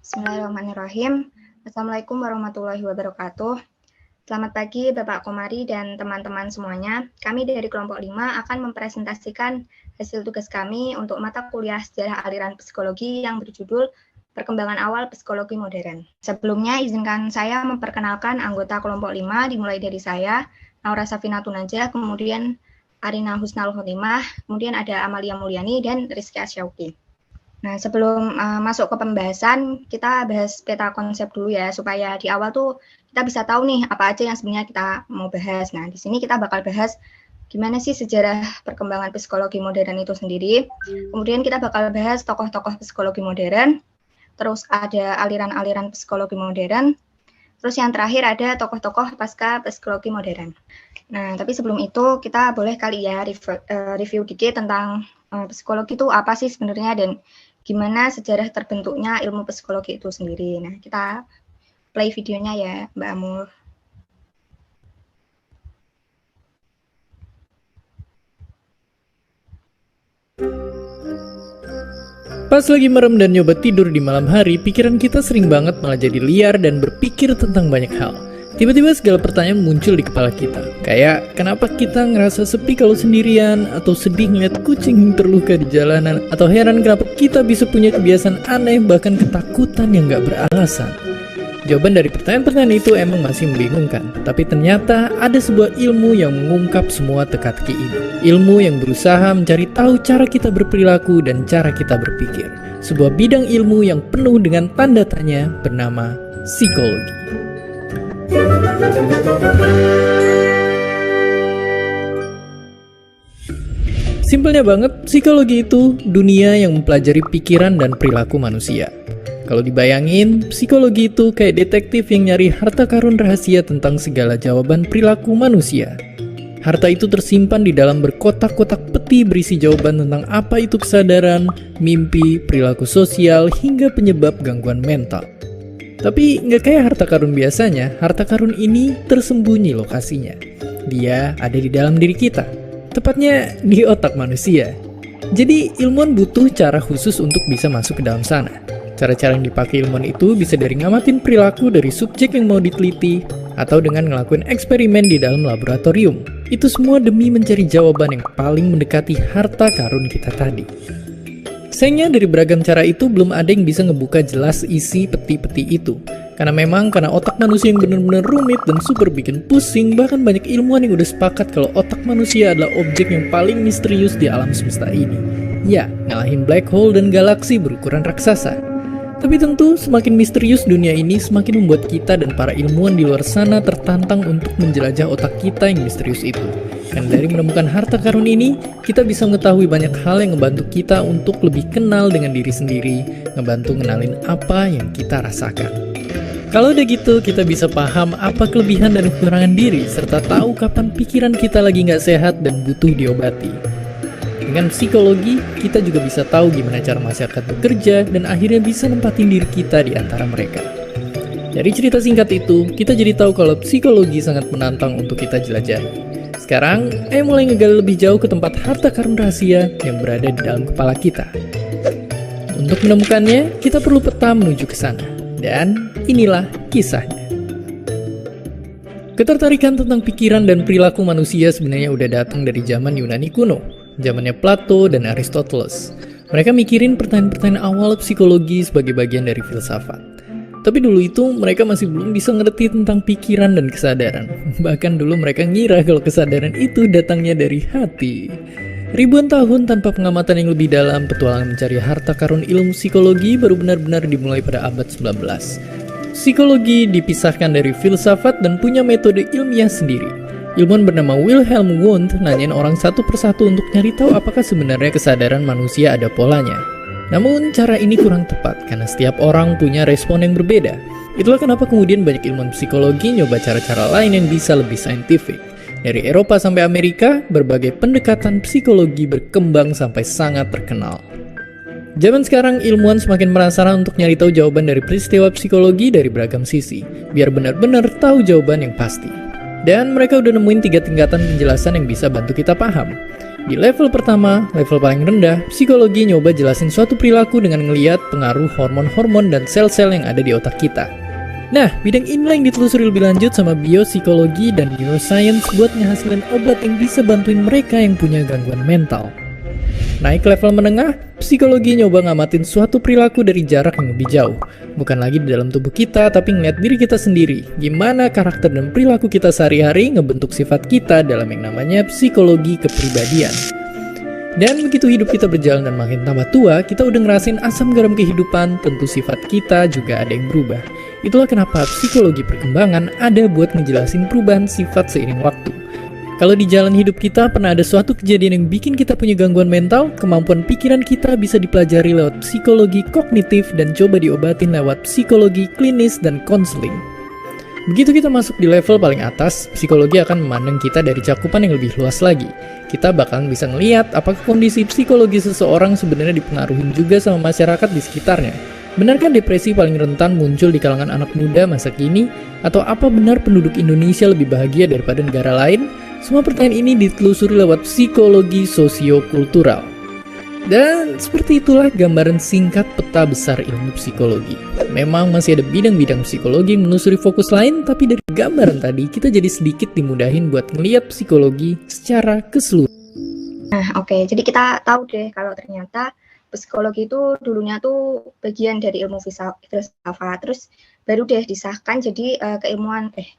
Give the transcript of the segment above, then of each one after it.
Bismillahirrahmanirrahim. Assalamualaikum warahmatullahi wabarakatuh. Selamat pagi Bapak Komari dan teman-teman semuanya. Kami dari kelompok 5 akan mempresentasikan hasil tugas kami untuk mata kuliah sejarah aliran psikologi yang berjudul Perkembangan Awal Psikologi Modern. Sebelumnya izinkan saya memperkenalkan anggota kelompok 5 dimulai dari saya, Naura Safina Tunaja, kemudian Arina Husnal Khotimah, kemudian ada Amalia Mulyani dan Rizky Asyauki. Nah, sebelum masuk ke pembahasan, kita bahas peta konsep dulu ya, supaya di awal tuh kita bisa tahu nih apa aja yang sebenarnya kita mau bahas. Nah, di sini kita bakal bahas gimana sih sejarah perkembangan psikologi modern itu sendiri. Kemudian kita bakal bahas tokoh-tokoh psikologi modern, terus ada aliran-aliran psikologi modern, terus yang terakhir ada tokoh-tokoh pasca psikologi modern. Nah, tapi sebelum itu kita boleh kali ya review dikit tentang psikologi itu apa sih sebenarnya dan gimana sejarah terbentuknya ilmu psikologi itu sendiri. Nah, kita play videonya ya, Mbak Amul. Pas lagi merem dan nyoba tidur di malam hari, pikiran kita sering banget malah jadi liar dan berpikir tentang banyak hal. Tiba-tiba segala pertanyaan muncul di kepala kita. Kayak, kenapa kita ngerasa sepi kalau sendirian? Atau sedih ngeliat kucing terluka di jalanan? Atau heran kenapa kita bisa punya kebiasaan aneh, bahkan ketakutan yang gak beralasan? Jawaban dari pertanyaan-pertanyaan itu emang masih membingungkan. Tapi ternyata ada sebuah ilmu yang mengungkap semua teka-teki ini. Ilmu yang berusaha mencari tahu cara kita berperilaku dan cara kita berpikir. Sebuah bidang ilmu yang penuh dengan tanda tanya bernama psikologi. Simpelnya banget, psikologi itu dunia yang mempelajari pikiran dan perilaku manusia. Kalau dibayangin, psikologi itu kayak detektif yang nyari harta karun rahasia tentang segala jawaban perilaku manusia. Harta itu tersimpan di dalam berkotak-kotak peti berisi jawaban tentang apa itu kesadaran, mimpi, perilaku sosial, hingga penyebab gangguan mental. Tapi nggak kayak harta karun biasanya, harta karun ini tersembunyi lokasinya. Dia ada di dalam diri kita, tepatnya di otak manusia. Jadi ilmuwan butuh cara khusus untuk bisa masuk ke dalam sana. Cara-cara yang dipakai ilmuwan itu bisa dari ngamatin perilaku dari subjek yang mau diteliti, atau dengan ngelakuin eksperimen di dalam laboratorium. Itu semua demi mencari jawaban yang paling mendekati harta karun kita tadi. Sayangnya dari beragam cara itu belum ada yang bisa ngebuka jelas isi peti-peti itu. Karena otak manusia yang benar-benar rumit dan super bikin pusing, bahkan banyak ilmuwan yang udah sepakat kalau otak manusia adalah objek yang paling misterius di alam semesta ini. Ya, ngalahin black hole dan galaksi berukuran raksasa. Tapi tentu semakin misterius dunia ini, semakin membuat kita dan para ilmuwan di luar sana tertantang untuk menjelajah otak kita yang misterius itu. Dan dari menemukan harta karun ini, kita bisa mengetahui banyak hal yang ngebantu kita untuk lebih kenal dengan diri sendiri, ngebantu ngenalin apa yang kita rasakan. Kalau udah gitu, kita bisa paham apa kelebihan dan kekurangan diri, serta tahu kapan pikiran kita lagi nggak sehat dan butuh diobati. Dengan psikologi, kita juga bisa tahu gimana cara masyarakat bekerja dan akhirnya bisa nempatin diri kita di antara mereka. Dari cerita singkat itu, kita jadi tahu kalau psikologi sangat menantang untuk kita jelajahi. Sekarang, ayo mulai ngegali lebih jauh ke tempat harta karun rahasia yang berada di dalam kepala kita. Untuk menemukannya, kita perlu peta menuju ke sana. Dan inilah kisahnya. Ketertarikan tentang pikiran dan perilaku manusia sebenarnya udah datang dari zaman Yunani kuno. Zamannya Plato dan Aristoteles. Mereka mikirin pertanyaan-pertanyaan awal psikologi sebagai bagian dari filsafat. Tapi dulu itu mereka masih belum bisa ngerti tentang pikiran dan kesadaran. Bahkan dulu mereka ngira kalau kesadaran itu datangnya dari hati. Ribuan tahun tanpa pengamatan yang lebih dalam, petualangan mencari harta karun ilmu psikologi baru benar-benar dimulai pada abad 19. Psikologi dipisahkan dari filsafat dan punya metode ilmiah sendiri. Ilmuwan bernama Wilhelm Wundt nanyain orang satu persatu untuk nyari tahu apakah sebenarnya kesadaran manusia ada polanya. Namun cara ini kurang tepat karena setiap orang punya respon yang berbeda. Itulah kenapa kemudian banyak ilmuwan psikologi nyoba cara-cara lain yang bisa lebih saintifik. Dari Eropa sampai Amerika, berbagai pendekatan psikologi berkembang sampai sangat terkenal. Zaman sekarang ilmuwan semakin penasaran untuk nyari tahu jawaban dari peristiwa psikologi dari beragam sisi, biar benar-benar tahu jawaban yang pasti. Dan mereka udah nemuin 3 tingkatan penjelasan yang bisa bantu kita paham. Di level pertama, level paling rendah, psikologi nyoba jelasin suatu perilaku dengan ngeliat pengaruh hormon-hormon dan sel-sel yang ada di otak kita. Nah, bidang inilah yang ditelusuri lebih lanjut sama biopsikologi dan neuroscience buat ngehasilin obat yang bisa bantuin mereka yang punya gangguan mental. Naik level menengah, psikologi nyoba ngamatin suatu perilaku dari jarak yang lebih jauh. Bukan lagi di dalam tubuh kita, tapi ngeliat diri kita sendiri. Gimana karakter dan perilaku kita sehari-hari ngebentuk sifat kita dalam yang namanya psikologi kepribadian. Dan begitu hidup kita berjalan dan makin tambah tua, kita udah ngerasain asam garam kehidupan, tentu sifat kita juga ada yang berubah. Itulah kenapa psikologi perkembangan ada buat ngejelasin perubahan sifat seiring waktu. Kalau di jalan hidup kita pernah ada suatu kejadian yang bikin kita punya gangguan mental, kemampuan pikiran kita bisa dipelajari lewat psikologi kognitif dan coba diobatin lewat psikologi klinis dan konseling. Begitu kita masuk di level paling atas, psikologi akan memandang kita dari cakupan yang lebih luas lagi. Kita bakalan bisa ngeliat apakah kondisi psikologi seseorang sebenarnya dipengaruhi juga sama masyarakat di sekitarnya. Benarkah depresi paling rentan muncul di kalangan anak muda masa kini? Atau apa benar penduduk Indonesia lebih bahagia daripada negara lain? Semua pertanyaan ini ditelusuri lewat psikologi sosiokultural. Dan seperti itulah gambaran singkat peta besar ilmu psikologi. Memang masih ada bidang-bidang psikologi yang menelusuri fokus lain, tapi dari gambaran tadi kita jadi sedikit dimudahin buat ngeliat psikologi secara keseluruhan. Nah, oke. Jadi kita tahu deh kalau ternyata psikologi itu dulunya tuh bagian dari ilmu filsafat, terus baru deh disahkan jadi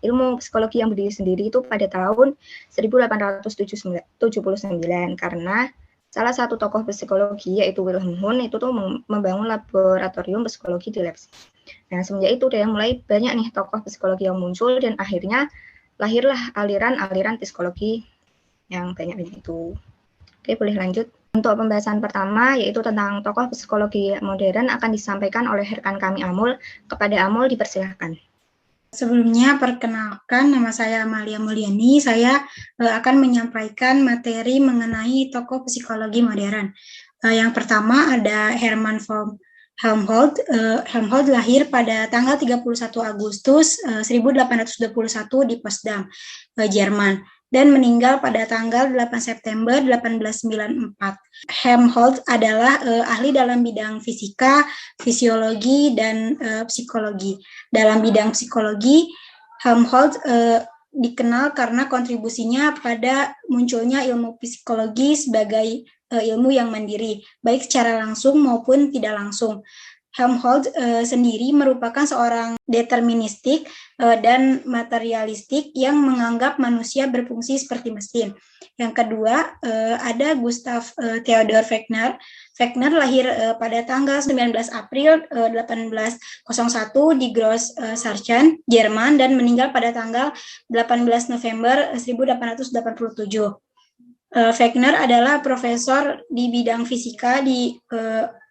ilmu psikologi yang berdiri sendiri itu pada tahun 1879 karena salah satu tokoh psikologi yaitu Wilhelm Wundt itu tuh membangun laboratorium psikologi di Leipzig. Nah, semenjak itu udah mulai banyak nih tokoh psikologi yang muncul dan akhirnya lahirlah aliran-aliran psikologi yang banyak begitu. Oke, boleh lanjut. Untuk pembahasan pertama yaitu tentang tokoh psikologi modern akan disampaikan oleh rekan kami Amul. Kepada Amul dipersilahkan. Sebelumnya, perkenalkan, nama saya Amalia Mulyani. Saya akan menyampaikan materi mengenai tokoh psikologi modern. Yang pertama ada Hermann von Helmholtz. Helmholtz lahir pada tanggal 31 Agustus 1821 di Potsdam, Jerman, dan meninggal pada tanggal 8 September 1894. Helmholtz adalah ahli dalam bidang fisika, fisiologi, dan psikologi. Dalam bidang psikologi, Helmholtz dikenal karena kontribusinya pada munculnya ilmu psikologi sebagai ilmu yang mandiri, baik secara langsung maupun tidak langsung. Helmholtz sendiri merupakan seorang deterministik dan materialistik yang menganggap manusia berfungsi seperti mesin. Yang kedua, ada Gustav Theodor Wegner. Wegner lahir pada tanggal 19 April 1801 di Gross Sachsen, Jerman, dan meninggal pada tanggal 18 November 1887. Wegner adalah profesor di bidang fisika di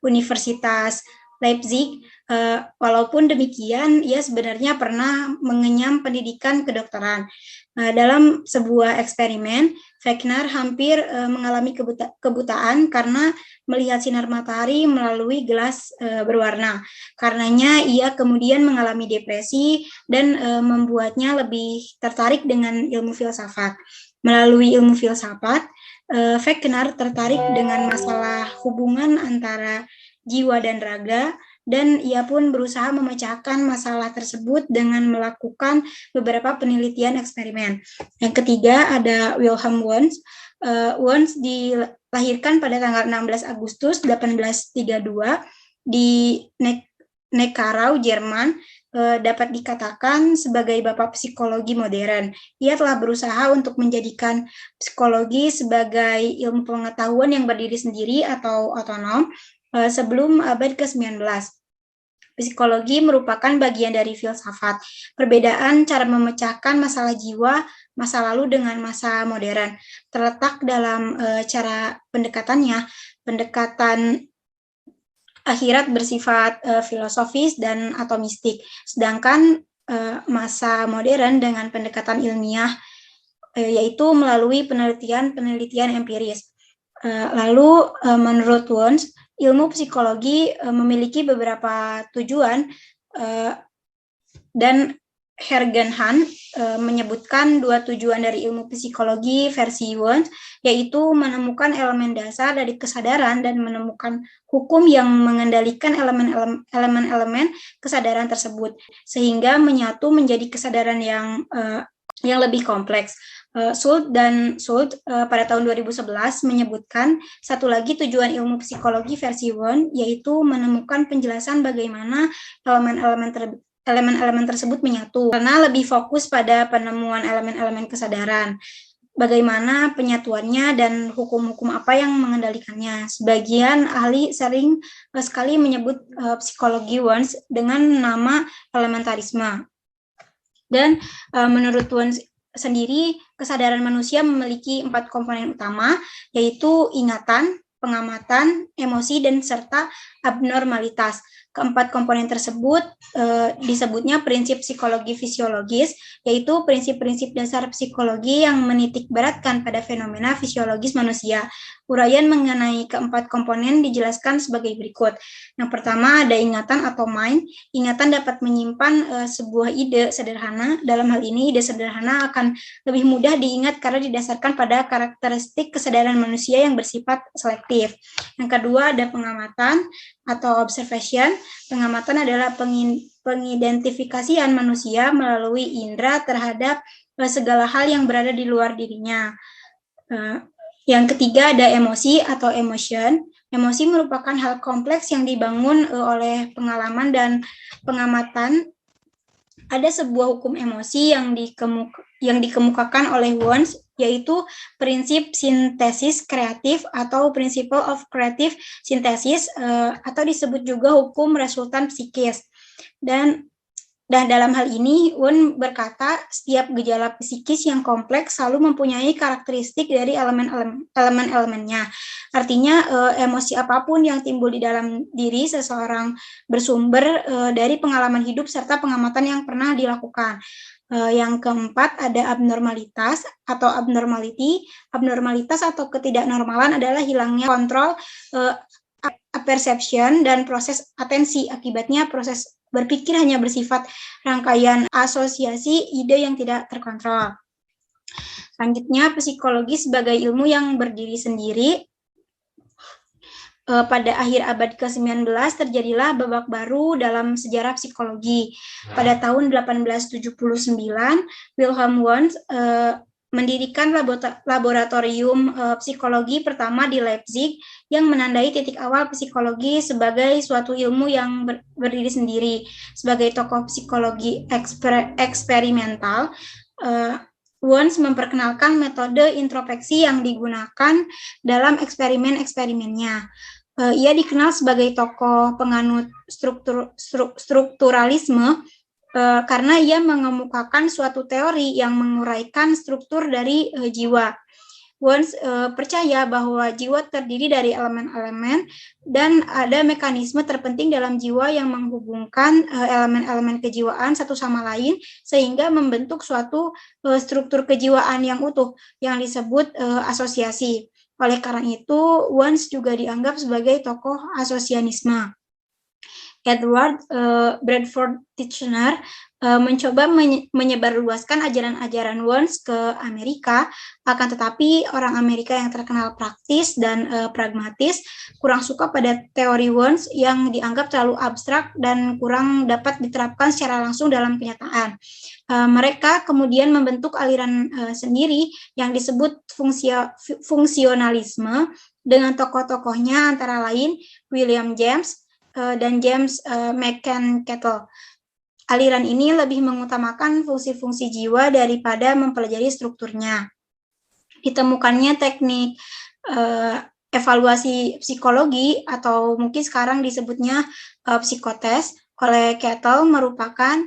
Universitas Leipzig. Walaupun demikian, ia sebenarnya pernah mengenyam pendidikan kedokteran. Dalam sebuah eksperimen, Wegner hampir mengalami kebutaan karena melihat sinar matahari melalui gelas berwarna. Karenanya, ia kemudian mengalami depresi dan membuatnya lebih tertarik dengan ilmu filsafat. Melalui ilmu filsafat, Wegner tertarik dengan masalah hubungan antara jiwa dan raga, dan ia pun berusaha memecahkan masalah tersebut dengan melakukan beberapa penelitian eksperimen. Yang ketiga ada Wilhelm Wundt. Wundt dilahirkan pada tanggal 16 Agustus 1832 di Neckarau, Jerman. Dapat dikatakan sebagai bapak psikologi modern. Ia telah berusaha untuk menjadikan psikologi sebagai ilmu pengetahuan yang berdiri sendiri atau otonom sebelum abad ke-19. Psikologi merupakan bagian dari filsafat. Perbedaan cara memecahkan masalah jiwa, masa lalu dengan masa modern terletak dalam cara pendekatannya. Pendekatan akhirat bersifat filosofis dan atomistik, sedangkan masa modern dengan pendekatan ilmiah, yaitu melalui penelitian empiris. Lalu menurut Wundt, ilmu psikologi memiliki beberapa tujuan dan Hergenhan menyebutkan 2 tujuan dari ilmu psikologi versi Wundt, yaitu menemukan elemen dasar dari kesadaran dan menemukan hukum yang mengendalikan elemen-elemen kesadaran tersebut, sehingga menyatu menjadi kesadaran yang lebih kompleks. Schultz pada tahun 2011 menyebutkan satu lagi tujuan ilmu psikologi versi Wundt, yaitu menemukan penjelasan bagaimana elemen-elemen tersebut menyatu, karena lebih fokus pada penemuan elemen-elemen kesadaran, bagaimana penyatuannya dan hukum-hukum apa yang mengendalikannya. Sebagian ahli sering sekali menyebut psikologi Wundt dengan nama elementarisme. Dan menurut Wundt sendiri, kesadaran manusia memiliki 4 komponen utama, yaitu ingatan, pengamatan, emosi, dan serta abnormalitas. Keempat komponen tersebut disebutnya prinsip psikologi fisiologis, yaitu prinsip-prinsip dasar psikologi yang menitik beratkan pada fenomena fisiologis manusia. Uraian mengenai keempat komponen dijelaskan sebagai berikut. Yang pertama ada ingatan atau mind. Ingatan dapat menyimpan sebuah ide sederhana. Dalam hal ini, ide sederhana akan lebih mudah diingat karena didasarkan pada karakteristik kesadaran manusia yang bersifat selektif. Yang kedua ada pengamatan atau observation. Pengamatan adalah pengidentifikasian manusia melalui indera terhadap segala hal yang berada di luar dirinya. Yang ketiga ada emosi atau emotion. Emosi merupakan hal kompleks yang dibangun oleh pengalaman dan pengamatan. Ada sebuah hukum emosi yang dikemukakan oleh Wundt, yaitu prinsip sintesis kreatif atau principle of creative synthesis, atau disebut juga hukum resultan psikis. Dan dalam hal ini, Wundt berkata, setiap gejala psikis yang kompleks selalu mempunyai karakteristik dari elemen-elemennya. Artinya, emosi apapun yang timbul di dalam diri seseorang bersumber dari pengalaman hidup serta pengamatan yang pernah dilakukan. Yang keempat ada abnormalitas atau abnormality. Abnormalitas atau ketidaknormalan adalah hilangnya kontrol perception dan proses atensi. Akibatnya proses berpikir hanya bersifat rangkaian asosiasi ide yang tidak terkontrol. Selanjutnya, psikologi sebagai ilmu yang berdiri sendiri. Pada akhir abad ke-19 terjadilah babak baru dalam sejarah psikologi. Pada tahun 1879, Wilhelm Wundt mendirikan laboratorium psikologi pertama di Leipzig yang menandai titik awal psikologi sebagai suatu ilmu yang berdiri sendiri. Sebagai tokoh psikologi eksperimental, Wundt memperkenalkan metode introspeksi yang digunakan dalam eksperimen-eksperimennya. Ia dikenal sebagai tokoh penganut strukturalisme karena ia mengemukakan suatu teori yang menguraikan struktur dari jiwa. Wundt percaya bahwa jiwa terdiri dari elemen-elemen dan ada mekanisme terpenting dalam jiwa yang menghubungkan elemen-elemen kejiwaan satu sama lain sehingga membentuk suatu struktur kejiwaan yang utuh yang disebut asosiasi. Oleh karena itu, Wundt juga dianggap sebagai tokoh asosianisme. Edward Bradford Titchener mencoba menyebarluaskan ajaran-ajaran Wundt ke Amerika, akan tetapi orang Amerika yang terkenal praktis dan pragmatis kurang suka pada teori Wundt yang dianggap terlalu abstrak dan kurang dapat diterapkan secara langsung dalam kenyataan. Mereka kemudian membentuk aliran sendiri yang disebut fungsionalisme dengan tokoh-tokohnya antara lain William James dan James McCann Kettle. Aliran ini lebih mengutamakan fungsi-fungsi jiwa daripada mempelajari strukturnya. Ditemukannya teknik evaluasi psikologi atau mungkin sekarang disebutnya psikotes oleh Kettle merupakan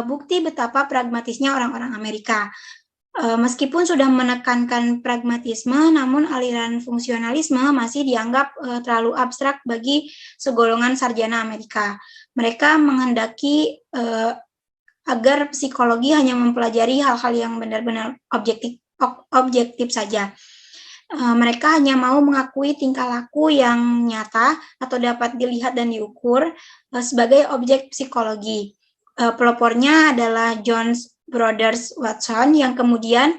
bukti betapa pragmatisnya orang-orang Amerika. Meskipun sudah menekankan pragmatisme, namun aliran fungsionalisme masih dianggap terlalu abstrak bagi segolongan sarjana Amerika. Mereka menghendaki agar psikologi hanya mempelajari hal-hal yang benar-benar objektif saja. Mereka hanya mau mengakui tingkah laku yang nyata atau dapat dilihat dan diukur sebagai objek psikologi. Pelopornya adalah John Brothers Watson yang kemudian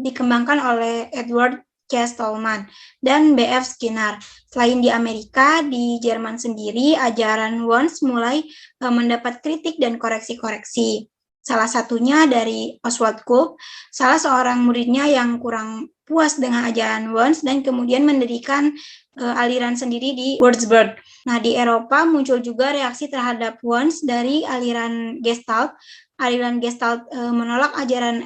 dikembangkan oleh Edward C. Stallman dan B.F. Skinner. Selain di Amerika, di Jerman sendiri ajaran Wundt mulai mendapat kritik dan koreksi-koreksi. Salah satunya dari Oswald Kolb, salah seorang muridnya yang kurang puas dengan ajaran Wundt dan kemudian mendirikan aliran sendiri di Würzburg. Nah, di Eropa muncul juga reaksi terhadap Wundt dari aliran Gestalt. Aliran Gestalt menolak ajaran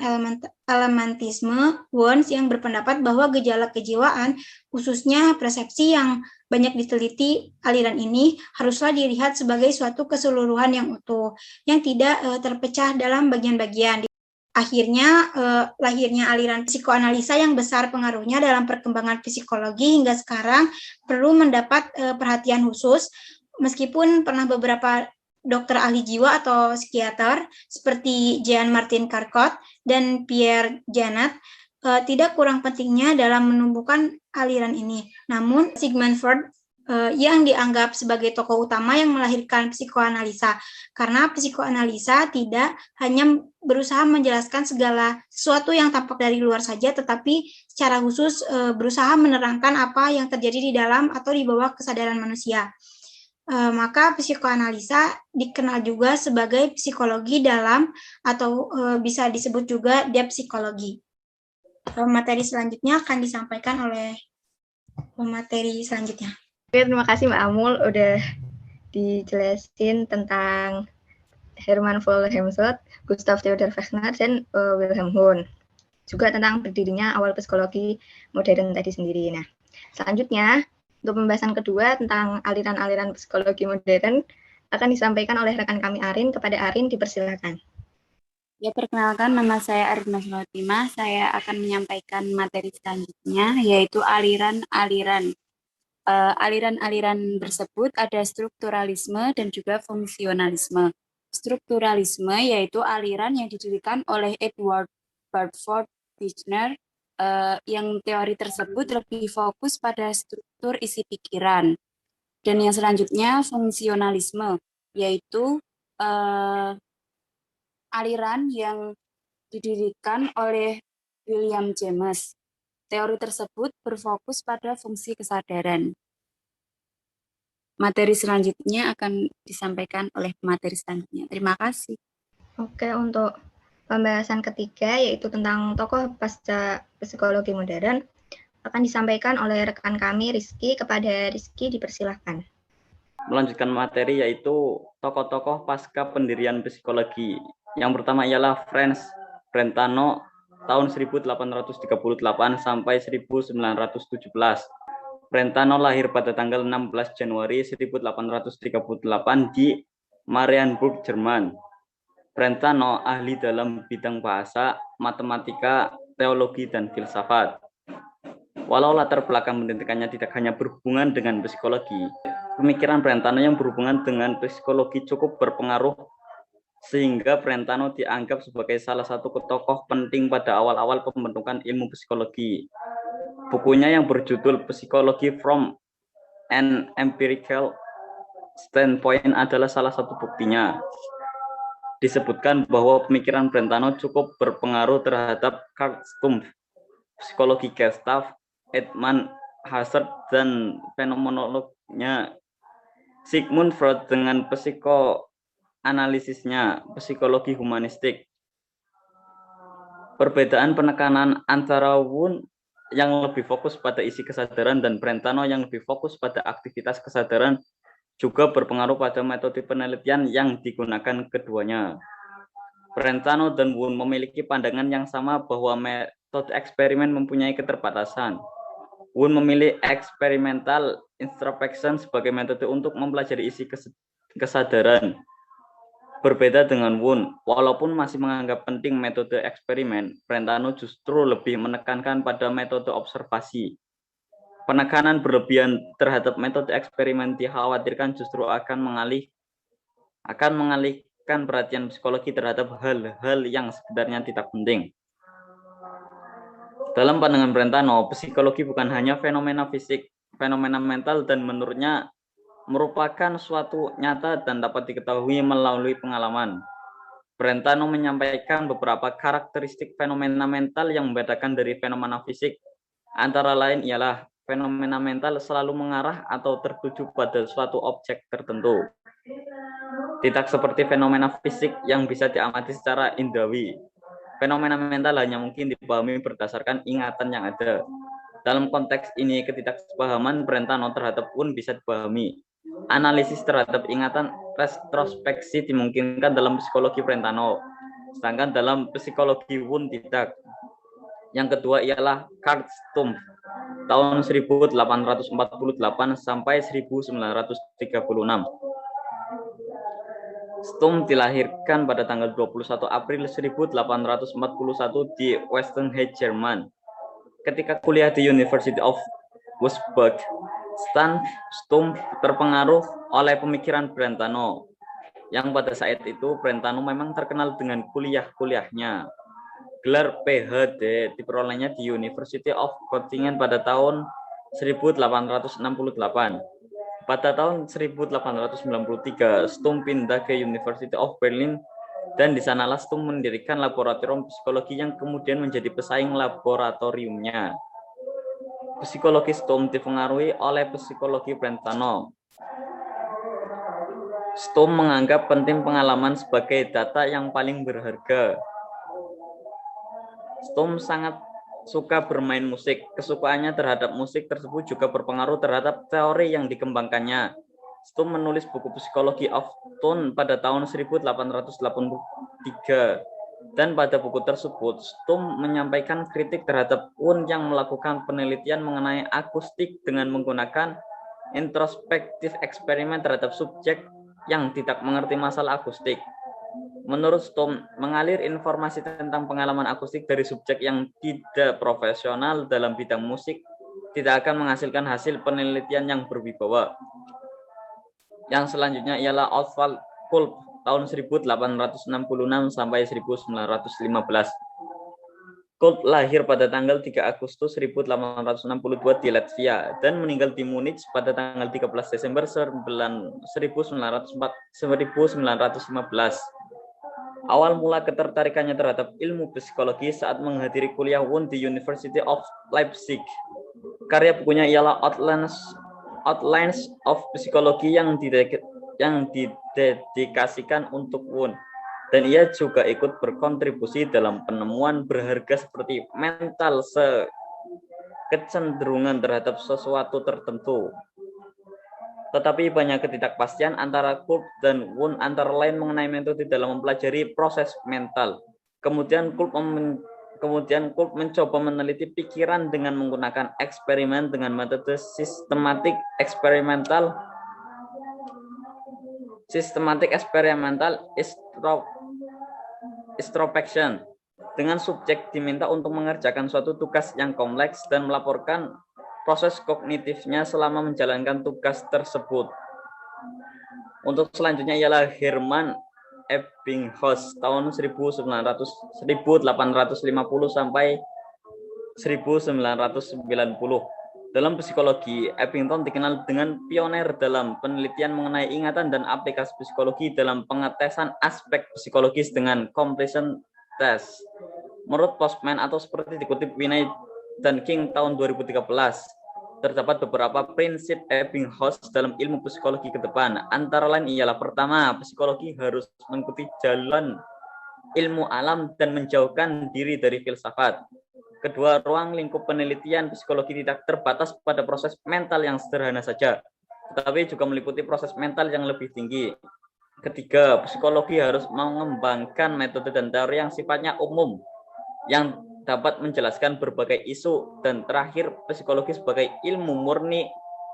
elementisme Wundt yang berpendapat bahwa gejala kejiwaan, khususnya persepsi yang banyak diteliti aliran ini, haruslah dilihat sebagai suatu keseluruhan yang utuh, yang tidak terpecah dalam bagian-bagian. Akhirnya, lahirnya aliran psikoanalisa yang besar pengaruhnya dalam perkembangan psikologi hingga sekarang perlu mendapat perhatian khusus, meskipun pernah beberapa dokter ahli jiwa atau psikiater seperti Jean-Martin Charcot dan Pierre Janet tidak kurang pentingnya dalam menumbuhkan aliran ini. Namun, Sigmund Freud yang dianggap sebagai tokoh utama yang melahirkan psikoanalisa, karena psikoanalisa tidak hanya berusaha menjelaskan segala sesuatu yang tampak dari luar saja, tetapi secara khusus berusaha menerangkan apa yang terjadi di dalam atau di bawah kesadaran manusia. Maka psikoanalisa dikenal juga sebagai psikologi dalam atau bisa disebut juga depsikologi. Materi selanjutnya akan disampaikan oleh pemateri selanjutnya. Oke, terima kasih Mbak Amul udah dijelasin tentang Hermann von Helmholtz, Gustav Theodor Wagner, dan Wilhelm Wundt. Juga tentang berdirinya awal psikologi modern tadi sendiri. Nah, selanjutnya untuk pembahasan kedua tentang aliran-aliran psikologi modern akan disampaikan oleh rekan kami Arin. Kepada Arin, dipersilakan. Ya, perkenalkan, nama saya Arin Maslotimah. Saya akan menyampaikan materi selanjutnya, yaitu aliran-aliran. Aliran-aliran tersebut ada strukturalisme dan juga fungsionalisme. Strukturalisme yaitu aliran yang didirikan oleh Edward Barford Titchener, yang teori tersebut lebih fokus pada struktur isi pikiran. Dan yang selanjutnya fungsionalisme, yaitu aliran yang didirikan oleh William James. Teori tersebut berfokus pada fungsi kesadaran. Materi selanjutnya akan disampaikan oleh materi selanjutnya. Terima kasih. Oke, untuk pembahasan ketiga yaitu tentang tokoh pasca psikologi modern akan disampaikan oleh rekan kami Rizky. Kepada Rizky, dipersilahkan. Melanjutkan materi yaitu tokoh-tokoh pasca pendirian psikologi. Yang pertama ialah Franz Brentano tahun 1838 sampai 1917. Brentano lahir pada tanggal 16 Januari 1838 di Marienburg, Jerman. Brentano ahli dalam bidang bahasa, matematika, teologi, dan filsafat. Walau latar belakang pendidikannya tidak hanya berhubungan dengan psikologi, pemikiran Brentano yang berhubungan dengan psikologi cukup berpengaruh sehingga Brentano dianggap sebagai salah satu tokoh penting pada awal-awal pembentukan ilmu psikologi. Bukunya yang berjudul Psychology from an Empirical Standpoint adalah salah satu buktinya. Disebutkan bahwa pemikiran Brentano cukup berpengaruh terhadap Karl Stumpf, psikologi Gestalt, Edmund Husserl, dan fenomenologinya Sigmund Freud dengan psikoanalisisnya, psikologi humanistik. Perbedaan penekanan antara Wundt yang lebih fokus pada isi kesadaran dan Brentano yang lebih fokus pada aktivitas kesadaran juga berpengaruh pada metode penelitian yang digunakan keduanya. Brentano dan Wundt memiliki pandangan yang sama bahwa metode eksperimen mempunyai keterbatasan. Wundt memilih experimental introspection sebagai metode untuk mempelajari isi kesadaran. Berbeda dengan Wundt, walaupun masih menganggap penting metode eksperimen, Brentano justru lebih menekankan pada metode observasi. Penekanan berlebihan terhadap metode eksperimen dikhawatirkan justru akan mengalihkan perhatian psikologi terhadap hal-hal yang sebenarnya tidak penting. Dalam pandangan Brentano, psikologi bukan hanya fenomena fisik, fenomena mental, dan menurutnya merupakan suatu nyata dan dapat diketahui melalui pengalaman. Brentano menyampaikan beberapa karakteristik fenomena mental yang membedakan dari fenomena fisik. Antara lain ialah fenomena mental selalu mengarah atau tertuju pada suatu objek tertentu. Tidak seperti fenomena fisik yang bisa diamati secara indrawi. Fenomena mental hanya mungkin dipahami berdasarkan ingatan yang ada. Dalam konteks ini, ketidaksepahaman Brentano terhadap Wundt bisa dipahami. Analisis terhadap ingatan retrospeksi dimungkinkan dalam psikologi Brentano, sedangkan dalam psikologi Wundt tidak. Yang kedua ialah Carl Stumpf, tahun 1848 sampai 1936. Stumpf dilahirkan pada tanggal 21 April 1841 di Westenheim, Jerman. Ketika kuliah di University of Würzburg, Stumpf terpengaruh oleh pemikiran Brentano, yang pada saat itu Brentano memang terkenal dengan kuliah-kuliahnya. Gelar PhD diperolehnya di University of Göttingen pada tahun 1868. Pada tahun 1893, Stumpf pindah ke University of Berlin, dan di sanalah Stumpf mendirikan laboratorium psikologi yang kemudian menjadi pesaing laboratoriumnya. Psikologi Stumpf dipengaruhi oleh psikologi Brentano. Stumpf menganggap penting pengalaman sebagai data yang paling berharga. Stumpf sangat suka bermain musik. Kesukaannya terhadap musik tersebut juga berpengaruh terhadap teori yang dikembangkannya. Stumpf menulis buku Psikologi of Tone pada tahun 1883. Dan pada buku tersebut, Stumpf menyampaikan kritik terhadap Wundt yang melakukan penelitian mengenai akustik dengan menggunakan introspektif eksperimen terhadap subjek yang tidak mengerti masalah akustik. Menurut Stumpf, mengalir informasi tentang pengalaman akustik dari subjek yang tidak profesional dalam bidang musik tidak akan menghasilkan hasil penelitian yang berwibawa. Yang selanjutnya ialah Oswald Kolb, tahun 1866 sampai 1915. Kolb lahir pada tanggal 3 Agustus 1862 di Latvia dan meninggal di Munich pada tanggal 13 Desember 1915. Awal mula ketertarikannya terhadap ilmu psikologi saat menghadiri kuliah Wundt di University of Leipzig. Karya bukunya ialah Outlines of Psychology yang didedikasikan untuk Wundt, dan ia juga ikut berkontribusi dalam penemuan berharga seperti mental kecenderungan terhadap sesuatu tertentu. Tetapi banyak ketidakpastian antara Kolb dan Wundt, antara lain mengenai metode dalam mempelajari proses mental. Kemudian Kolb mencoba meneliti pikiran dengan menggunakan eksperimen dengan metode sistematik eksperimental introspection, dengan subjek diminta untuk mengerjakan suatu tugas yang kompleks dan melaporkan proses kognitifnya selama menjalankan tugas tersebut. Untuk selanjutnya ialah Hermann Ebbinghaus, tahun 1850 sampai 1990. Dalam psikologi, Ebbinghaus dikenal dengan pioner dalam penelitian mengenai ingatan dan aplikasi psikologi dalam pengetesan aspek psikologis dengan completion test. Menurut Postman, atau seperti dikutip Winay dan King tahun 2013, terdapat beberapa prinsip Ebbinghaus dalam ilmu psikologi ke depan. Antara lain ialah: pertama, psikologi harus mengikuti jalan ilmu alam dan menjauhkan diri dari filsafat. Kedua, ruang lingkup penelitian psikologi tidak terbatas pada proses mental yang sederhana saja, tetapi juga meliputi proses mental yang lebih tinggi. Ketiga, psikologi harus mengembangkan metode dan teori yang sifatnya umum, yang dapat menjelaskan berbagai isu. Dan terakhir, psikologi sebagai ilmu murni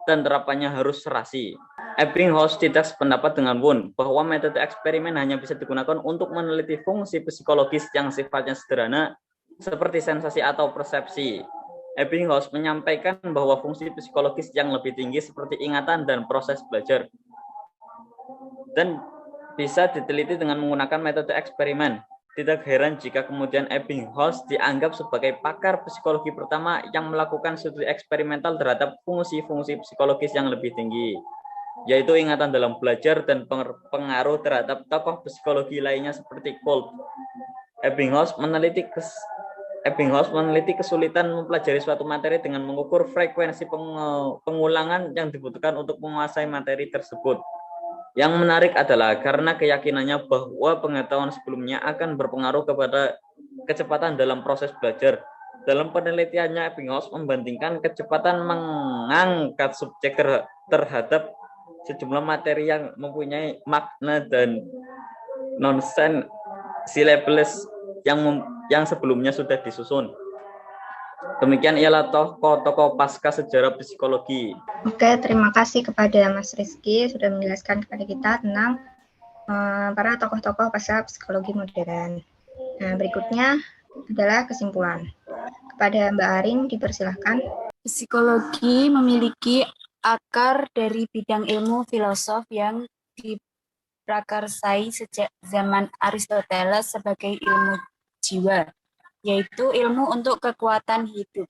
dan terapannya harus serasi. Ebbinghaus tidak sependapat dengan Wundt bahwa metode eksperimen hanya bisa digunakan untuk meneliti fungsi psikologis yang sifatnya sederhana seperti sensasi atau persepsi. Ebbinghaus menyampaikan bahwa fungsi psikologis yang lebih tinggi seperti ingatan dan proses belajar dan bisa diteliti dengan menggunakan metode eksperimen. Tidak heran jika kemudian Ebbinghaus dianggap sebagai pakar psikologi pertama yang melakukan studi eksperimental terhadap fungsi-fungsi psikologis yang lebih tinggi. yaitu ingatan dalam belajar dan pengaruh terhadap tokoh psikologi lainnya seperti Kolb. Ebbinghaus meneliti kesulitan mempelajari suatu materi dengan mengukur frekuensi pengulangan yang dibutuhkan untuk menguasai materi tersebut. Yang menarik adalah karena keyakinannya bahwa pengetahuan sebelumnya akan berpengaruh kepada kecepatan dalam proses belajar. Dalam penelitiannya, Ebbinghaus membandingkan kecepatan mengangkat subjek terhadap sejumlah materi yang mempunyai makna dan nonsense syllables yang sebelumnya sudah disusun. Demikian ialah tokoh-tokoh pasca sejarah psikologi. Oke, terima kasih kepada Mas Rizky sudah menjelaskan kepada kita tentang para tokoh-tokoh pasca psikologi modern. Nah, berikutnya adalah kesimpulan. Kepada Mbak Arin, dipersilahkan. Psikologi memiliki akar dari bidang ilmu filosof yang diprakarsai sejak zaman Aristoteles sebagai ilmu jiwa, yaitu ilmu untuk kekuatan hidup.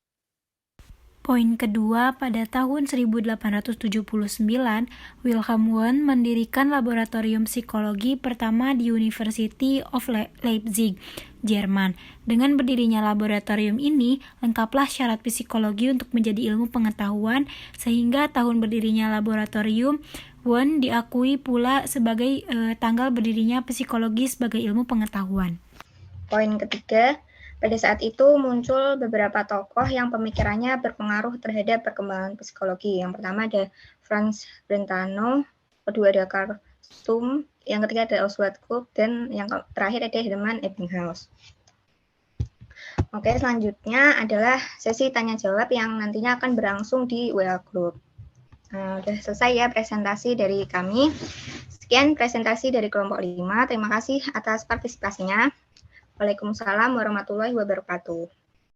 Poin kedua, pada tahun 1879, Wilhelm Wundt mendirikan laboratorium psikologi pertama di University of Leipzig, Jerman. Dengan berdirinya laboratorium ini, lengkaplah syarat psikologi untuk menjadi ilmu pengetahuan, sehingga tahun berdirinya laboratorium Wundt diakui pula sebagai tanggal berdirinya psikologi sebagai ilmu pengetahuan. Poin ketiga, pada saat itu muncul beberapa tokoh yang pemikirannya berpengaruh terhadap perkembangan psikologi. Yang pertama ada Franz Brentano, kedua ada Carl Stumm, yang ketiga ada Oswald Kolb, dan yang terakhir ada Hermann Ebbinghaus. Oke, selanjutnya adalah sesi tanya jawab yang nantinya akan berlangsung di WA Group. Udah selesai ya presentasi dari kami. Sekian presentasi dari kelompok 5. Terima kasih atas partisipasinya. Waalaikumsalam warahmatullahi wabarakatuh.